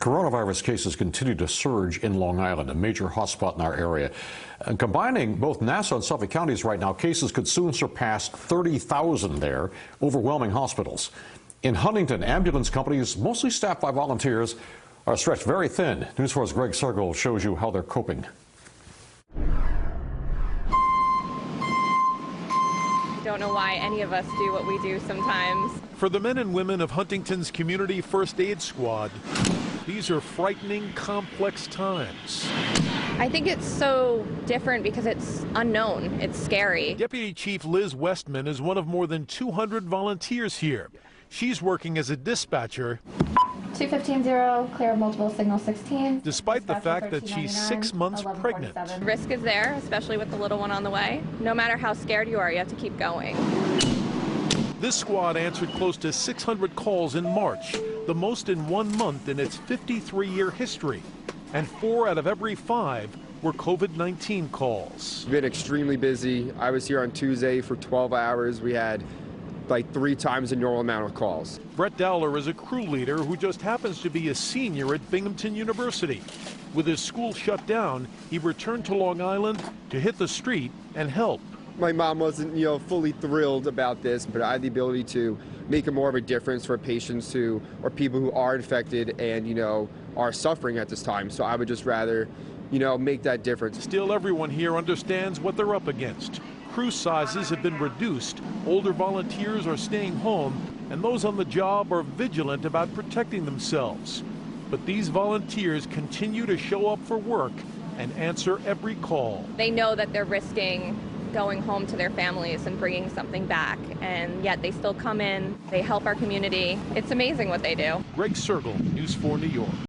Coronavirus cases continue to surge in Long Island, a major hotspot in our area. And combining both Nassau and Suffolk counties right now, cases could soon surpass 30,000 there, overwhelming hospitals. In Huntington, ambulance companies, mostly staffed by volunteers, are stretched very thin. News 4's Greg Cergol shows you how they're coping. Don't know why any of us do what we do sometimes. For the men and women of Huntington's Community First Aid Squad, these are frightening, complex times. I think it's so different because it's unknown. It's scary. Deputy Chief Liz Westman is one of more than 200 volunteers here. She's working as a dispatcher. 2150, clear multiple signal 16. Despite the fact that she's 6 months pregnant. Risk is there, especially with the little one on the way. No matter how scared you are, you have to keep going. This squad answered close to 600 calls in March, the most in 1 month in its 53-year history. And 4 out of every 5 were COVID-19 calls. We've been extremely busy. I was here on Tuesday for 12 hours. We had like 3 times the normal amount of calls. Brett Dowler is a crew leader who just happens to be a senior at Binghamton University. With his school shut down, he returned to Long Island to hit the street and help. My mom wasn't, fully thrilled about this, but I had the ability to make more of a difference for patients who, or people who are infected and, are suffering at this time. So I would just rather, make that difference. Still, everyone here understands what they're up against. Crew sizes have been reduced, older volunteers are staying home, and those on the job are vigilant about protecting themselves. But these volunteers continue to show up for work and answer every call. They know that they're risking going home to their families and bringing something back, and yet they still come in, they help our community. It's amazing what they do. Greg Cergol, News 4 New York.